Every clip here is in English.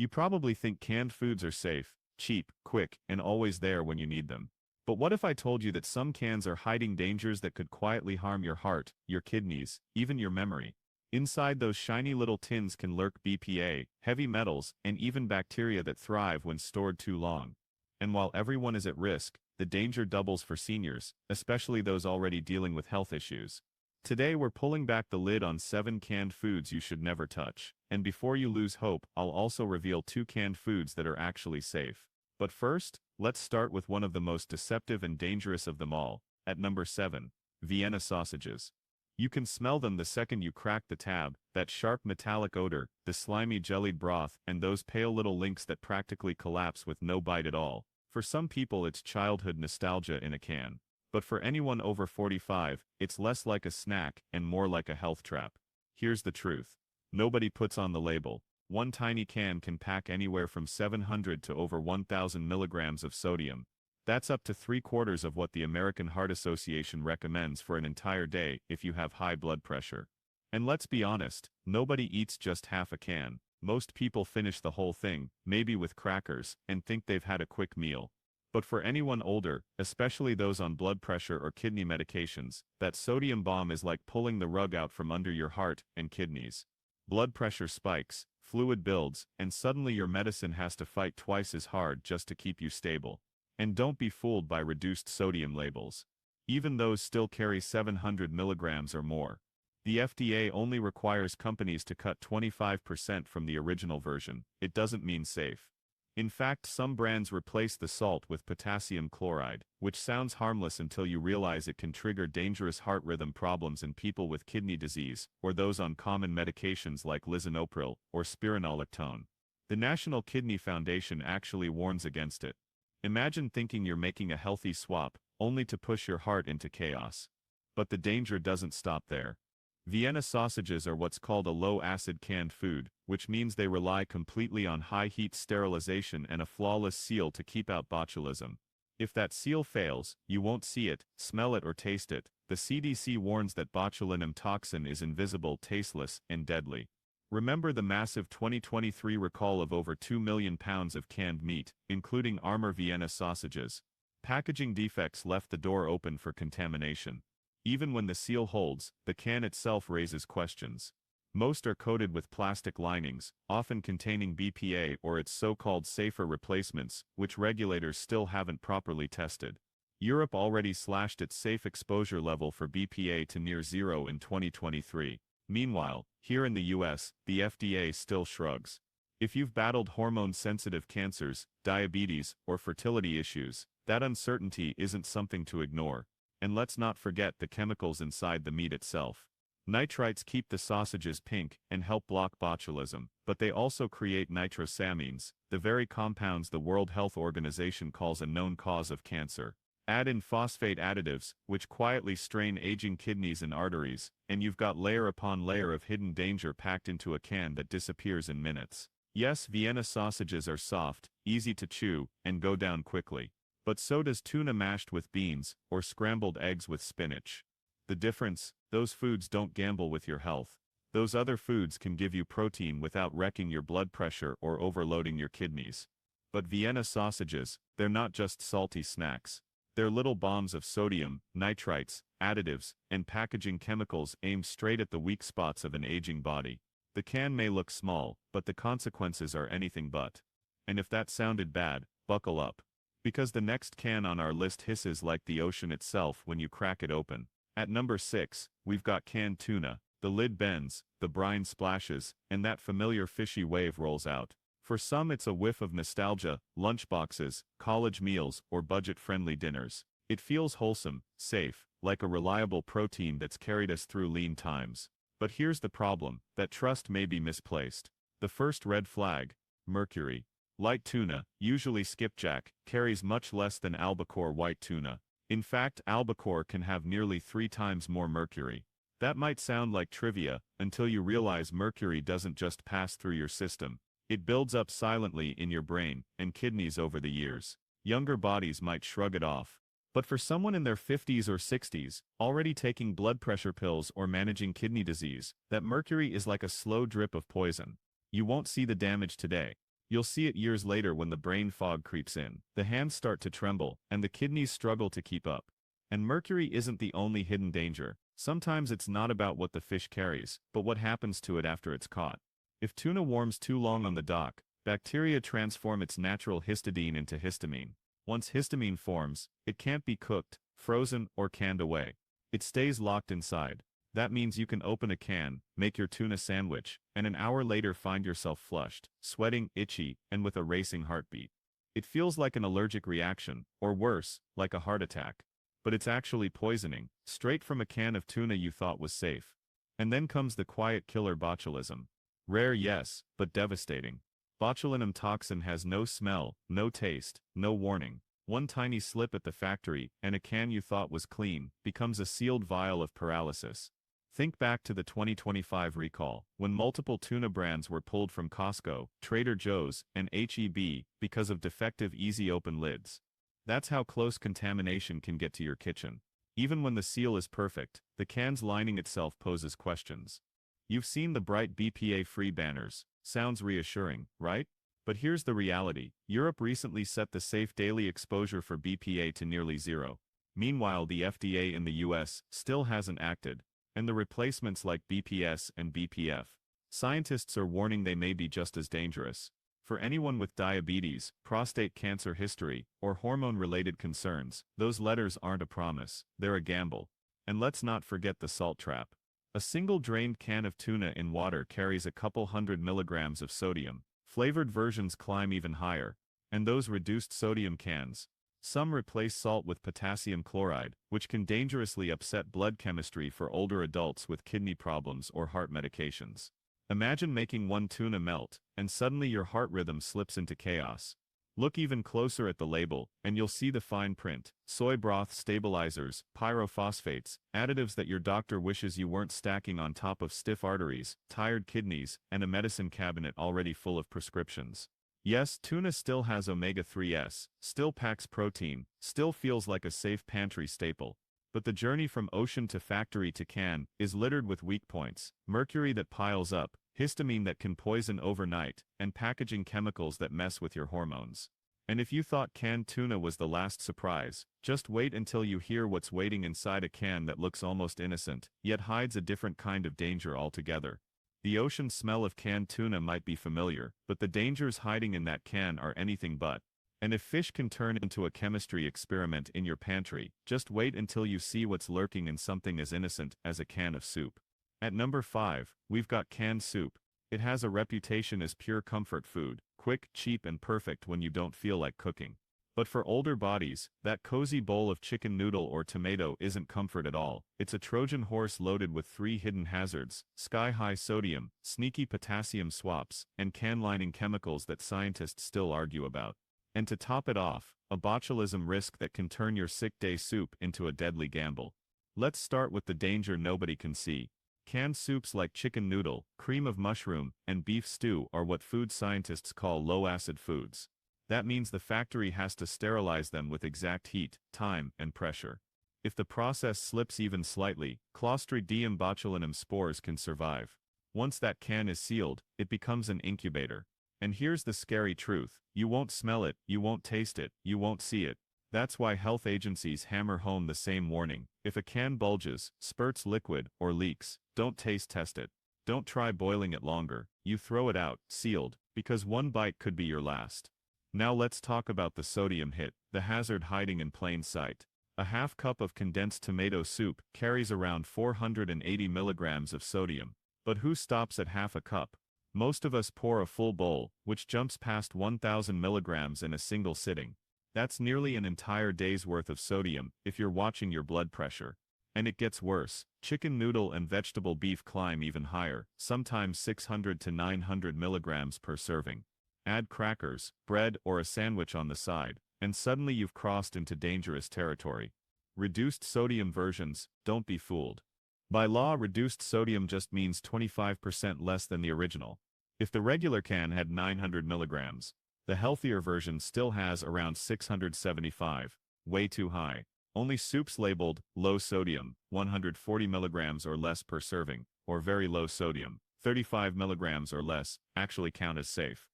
You probably think canned foods are safe, cheap, quick, and always there when you need them. But what if I told you that some cans are hiding dangers that could quietly harm your heart, your kidneys, even your memory? Inside those shiny little tins can lurk BPA, heavy metals, and even bacteria that thrive when stored too long. And while everyone is at risk, the danger doubles for seniors, especially those already dealing with health issues. Today we're pulling back the lid on 7 canned foods you should never touch. And before you lose hope, I'll also reveal 2 canned foods that are actually safe. But first, let's start with one of the most deceptive and dangerous of them all. At number 7, Vienna sausages. You can smell them the second you crack the tab, that sharp metallic odor, the slimy jellied broth, and those pale little links that practically collapse with no bite at all. For some people it's childhood nostalgia in a can. But for anyone over 45, it's less like a snack and more like a health trap. Here's the truth. Nobody puts on the label. One tiny can can pack anywhere from 700 to over 1,000 milligrams of sodium. That's up to 3/4 of what the American Heart Association recommends for an entire day if you have high blood pressure. And let's be honest, nobody eats just half a can. Most people finish the whole thing, maybe with crackers, and think they've had a quick meal. But for anyone older, especially those on blood pressure or kidney medications, that sodium bomb is like pulling the rug out from under your heart and kidneys. Blood pressure spikes, fluid builds, and suddenly your medicine has to fight twice as hard just to keep you stable. And don't be fooled by reduced sodium labels. Even those still carry 700 milligrams or more. The FDA only requires companies to cut 25% from the original version. It doesn't mean safe. In fact, some brands replace the salt with potassium chloride, which sounds harmless until you realize it can trigger dangerous heart rhythm problems in people with kidney disease, or those on common medications like lisinopril or spironolactone. The National Kidney Foundation actually warns against it. Imagine thinking you're making a healthy swap, only to push your heart into chaos. But the danger doesn't stop there. Vienna sausages are what's called a low-acid canned food, which means they rely completely on high-heat sterilization and a flawless seal to keep out botulism. If that seal fails, you won't see it, smell it or taste it. The CDC warns that botulinum toxin is invisible, tasteless, and deadly. Remember the massive 2023 recall of over 2 million pounds of canned meat, including Armour Vienna sausages. Packaging defects left the door open for contamination. Even when the seal holds, the can itself raises questions. Most are coated with plastic linings, often containing BPA or its so-called safer replacements, which regulators still haven't properly tested. Europe already slashed its safe exposure level for BPA to near zero in 2023. Meanwhile, here in the US, the FDA still shrugs. If you've battled hormone-sensitive cancers, diabetes, or fertility issues, that uncertainty isn't something to ignore. And let's not forget the chemicals inside the meat itself. Nitrites keep the sausages pink and help block botulism, but they also create nitrosamines, the very compounds the World Health Organization calls a known cause of cancer. Add in phosphate additives, which quietly strain aging kidneys and arteries, and you've got layer upon layer of hidden danger packed into a can that disappears in minutes. Yes, Vienna sausages are soft, easy to chew, and go down quickly. But so does tuna mashed with beans, or scrambled eggs with spinach. The difference? Those foods don't gamble with your health. Those other foods can give you protein without wrecking your blood pressure or overloading your kidneys. But Vienna sausages, they're not just salty snacks. They're little bombs of sodium, nitrites, additives, and packaging chemicals aimed straight at the weak spots of an aging body. The can may look small, but the consequences are anything but. And if that sounded bad, buckle up. Because the next can on our list hisses like the ocean itself when you crack it open. At number 6, we've got canned tuna. The lid bends, the brine splashes, and that familiar fishy wave rolls out. For some it's a whiff of nostalgia, lunchboxes, college meals, or budget-friendly dinners. It feels wholesome, safe, like a reliable protein that's carried us through lean times. But here's the problem, that trust may be misplaced. The first red flag: mercury. Light tuna, usually skipjack, carries much less than albacore white tuna. In fact, albacore can have nearly 3 times more mercury. That might sound like trivia, until you realize mercury doesn't just pass through your system. It builds up silently in your brain and kidneys over the years. Younger bodies might shrug it off. But for someone in their 50s or 60s, already taking blood pressure pills or managing kidney disease, that mercury is like a slow drip of poison. You won't see the damage today. You'll see it years later when the brain fog creeps in, the hands start to tremble, and the kidneys struggle to keep up. And mercury isn't the only hidden danger. Sometimes it's not about what the fish carries, but what happens to it after it's caught. If tuna warms too long on the dock, bacteria transform its natural histidine into histamine. Once histamine forms, it can't be cooked, frozen, or canned away. It stays locked inside. That means you can open a can, make your tuna sandwich, and an hour later find yourself flushed, sweating, itchy, and with a racing heartbeat. It feels like an allergic reaction, or worse, like a heart attack. But it's actually poisoning, straight from a can of tuna you thought was safe. And then comes the quiet killer botulism. Rare, yes, but devastating. Botulinum toxin has no smell, no taste, no warning. One tiny slip at the factory, and a can you thought was clean, becomes a sealed vial of paralysis. Think back to the 2025 recall, when multiple tuna brands were pulled from Costco, Trader Joe's, and H-E-B, because of defective easy-open lids. That's how close contamination can get to your kitchen. Even when the seal is perfect, the can's lining itself poses questions. You've seen the bright BPA-free banners. Sounds reassuring, right? But here's the reality. Europe recently set the safe daily exposure for BPA to nearly zero. Meanwhile, the FDA in the US still hasn't acted, and the replacements like BPS and BPF. Scientists are warning they may be just as dangerous. For anyone with diabetes, prostate cancer history, or hormone-related concerns, those letters aren't a promise, they're a gamble. And let's not forget the salt trap. A single drained can of tuna in water carries a couple hundred milligrams of sodium. Flavored versions climb even higher. And those reduced sodium cans. Some replace salt with potassium chloride, which can dangerously upset blood chemistry for older adults with kidney problems or heart medications. Imagine making one tuna melt, and suddenly your heart rhythm slips into chaos. Look even closer at the label, and you'll see the fine print: soy broth stabilizers, pyrophosphates, additives that your doctor wishes you weren't stacking on top of stiff arteries, tired kidneys, and a medicine cabinet already full of prescriptions. Yes, tuna still has omega-3s, still packs protein, still feels like a safe pantry staple. But the journey from ocean to factory to can is littered with weak points: mercury that piles up, histamine that can poison overnight, and packaging chemicals that mess with your hormones. And if you thought canned tuna was the last surprise, just wait until you hear what's waiting inside a can that looks almost innocent, yet hides a different kind of danger altogether. The ocean smell of canned tuna might be familiar, but the dangers hiding in that can are anything but. And if fish can turn into a chemistry experiment in your pantry, just wait until you see what's lurking in something as innocent as a can of soup. At number 5, we've got canned soup. It has a reputation as pure comfort food, quick, cheap, and perfect when you don't feel like cooking. But for older bodies, that cozy bowl of chicken noodle or tomato isn't comfort at all. It's a Trojan horse loaded with 3 hidden hazards: sky-high sodium, sneaky potassium swaps, and can-lining chemicals that scientists still argue about. And to top it off, a botulism risk that can turn your sick day soup into a deadly gamble. Let's start with the danger nobody can see. Canned soups like chicken noodle, cream of mushroom, and beef stew are what food scientists call low-acid foods. That means the factory has to sterilize them with exact heat, time, and pressure. If the process slips even slightly, Clostridium botulinum spores can survive. Once that can is sealed, it becomes an incubator. And here's the scary truth: you won't smell it, you won't taste it, you won't see it. That's why health agencies hammer home the same warning: if a can bulges, spurts liquid, or leaks, don't taste test it. Don't try boiling it longer. You throw it out, sealed, because one bite could be your last. Now let's talk about the sodium hit, the hazard hiding in plain sight. A half cup of condensed tomato soup carries around 480 milligrams of sodium. But who stops at half a cup? Most of us pour a full bowl, which jumps past 1,000 milligrams in a single sitting. That's nearly an entire day's worth of sodium, if you're watching your blood pressure. And it gets worse. Chicken noodle and vegetable beef climb even higher, sometimes 600 to 900 milligrams per serving. Add crackers, bread, or a sandwich on the side, and suddenly you've crossed into dangerous territory. Reduced sodium versions, don't be fooled. By law, reduced sodium just means 25% less than the original. If the regular can had 900 milligrams, the healthier version still has around 675. Way too high. Only soups labeled low sodium, 140 milligrams or less per serving, or very low sodium, 35 milligrams or less, actually count as safe.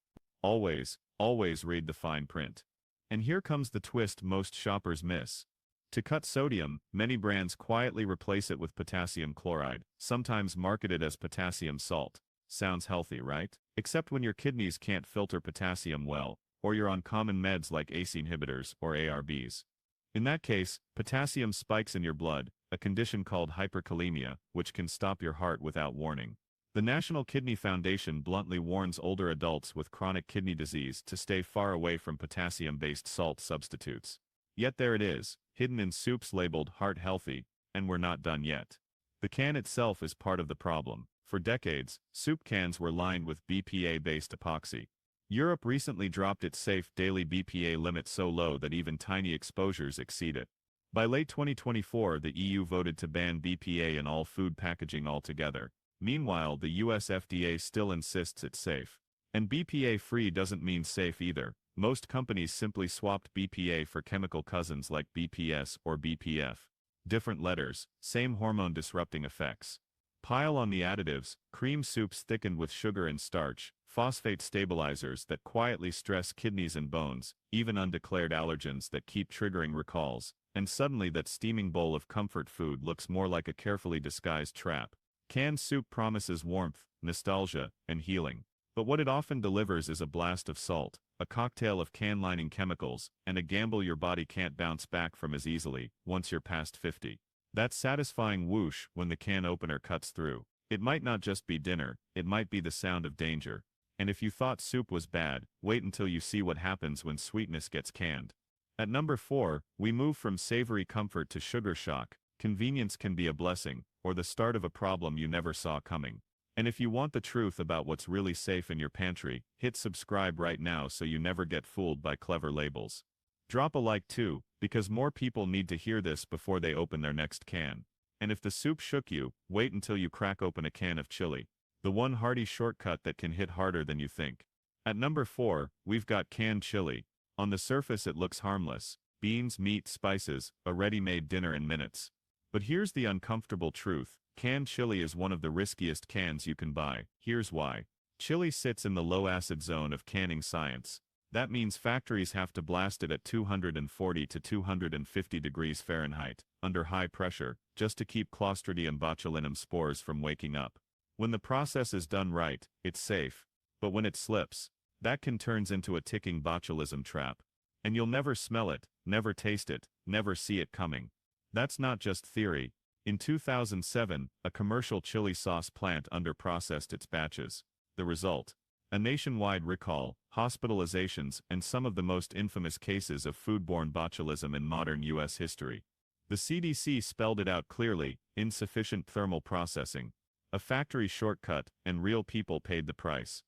Always read the fine print. And here comes the twist most shoppers miss. To cut sodium, many brands quietly replace it with potassium chloride, sometimes marketed as potassium salt. Sounds healthy, right? Except when your kidneys can't filter potassium well, or you're on common meds like ACE inhibitors or ARBs. In that case, potassium spikes in your blood, a condition called hyperkalemia, which can stop your heart without warning. The National Kidney Foundation bluntly warns older adults with chronic kidney disease to stay far away from potassium-based salt substitutes. Yet there it is, hidden in soups labeled heart healthy, and we're not done yet. The can itself is part of the problem. For decades, soup cans were lined with BPA-based epoxy. Europe recently dropped its safe daily BPA limit so low that even tiny exposures exceed it. By late 2024, the EU voted to ban BPA in all food packaging altogether. Meanwhile, the US FDA still insists it's safe. And BPA-free doesn't mean safe either. Most companies simply swapped BPA for chemical cousins like BPS or BPF. Different letters, same hormone-disrupting effects. Pile on the additives, cream soups thickened with sugar and starch, phosphate stabilizers that quietly stress kidneys and bones, even undeclared allergens that keep triggering recalls, and suddenly that steaming bowl of comfort food looks more like a carefully disguised trap. Canned soup promises warmth, nostalgia, and healing. But what it often delivers is a blast of salt, a cocktail of can-lining chemicals, and a gamble your body can't bounce back from as easily once you're past 50. That satisfying whoosh when the can opener cuts through. It might not just be dinner, it might be the sound of danger. And if you thought soup was bad, wait until you see what happens when sweetness gets canned. At number 4, we move from savory comfort to sugar shock. Convenience can be a blessing, or the start of a problem you never saw coming. And if you want the truth about what's really safe in your pantry, hit subscribe right now so you never get fooled by clever labels. Drop a like too, because more people need to hear this before they open their next can. And if the soup shook you, wait until you crack open a can of chili. The one hearty shortcut that can hit harder than you think. At number 4, we've got canned chili. On the surface it looks harmless. Beans, meat, spices, a ready-made dinner in minutes. But here's the uncomfortable truth. Canned chili is one of the riskiest cans you can buy. Here's why. Chili sits in the low-acid zone of canning science. That means factories have to blast it at 240 to 250 degrees Fahrenheit, under high pressure, just to keep Clostridium botulinum spores from waking up. When the process is done right, it's safe. But when it slips, that can turn into a ticking botulism trap. And you'll never smell it, never taste it, never see it coming. That's not just theory. In 2007, a commercial chili sauce plant underprocessed its batches. The result? A nationwide recall, hospitalizations, and some of the most infamous cases of foodborne botulism in modern U.S. history. The CDC spelled it out clearly: insufficient thermal processing. A factory shortcut, and real people paid the price.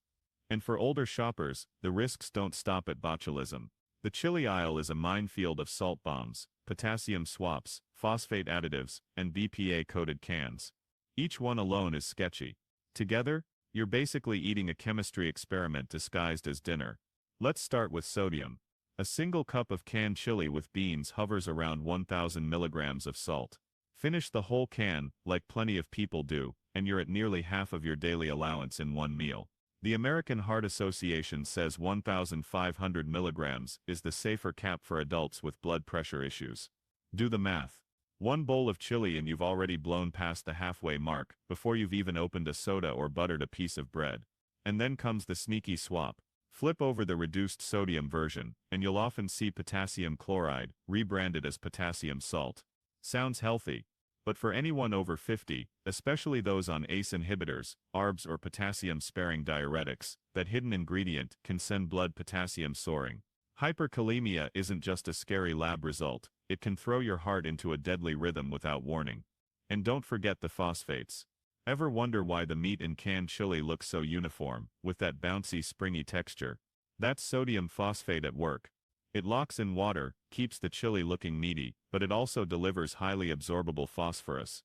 And for older shoppers, the risks don't stop at botulism. The chili aisle is a minefield of salt bombs, potassium swaps, phosphate additives, and BPA-coated cans. Each one alone is sketchy. Together, you're basically eating a chemistry experiment disguised as dinner. Let's start with sodium. A single cup of canned chili with beans hovers around 1,000 milligrams of salt. Finish the whole can, like plenty of people do, and you're at nearly half of your daily allowance in one meal. The American Heart Association says 1,500 milligrams is the safer cap for adults with blood pressure issues. Do the math. One bowl of chili and you've already blown past the halfway mark, before you've even opened a soda or buttered a piece of bread. And then comes the sneaky swap. Flip over the reduced sodium version, and you'll often see potassium chloride, rebranded as potassium salt. Sounds healthy. But for anyone over 50, especially those on ACE inhibitors, ARBs or potassium-sparing diuretics, that hidden ingredient can send blood potassium soaring. Hyperkalemia isn't just a scary lab result, it can throw your heart into a deadly rhythm without warning. And don't forget the phosphates. Ever wonder why the meat in canned chili looks so uniform, with that bouncy, springy texture? That's sodium phosphate at work. It locks in water, keeps the chili looking meaty, but it also delivers highly absorbable phosphorus.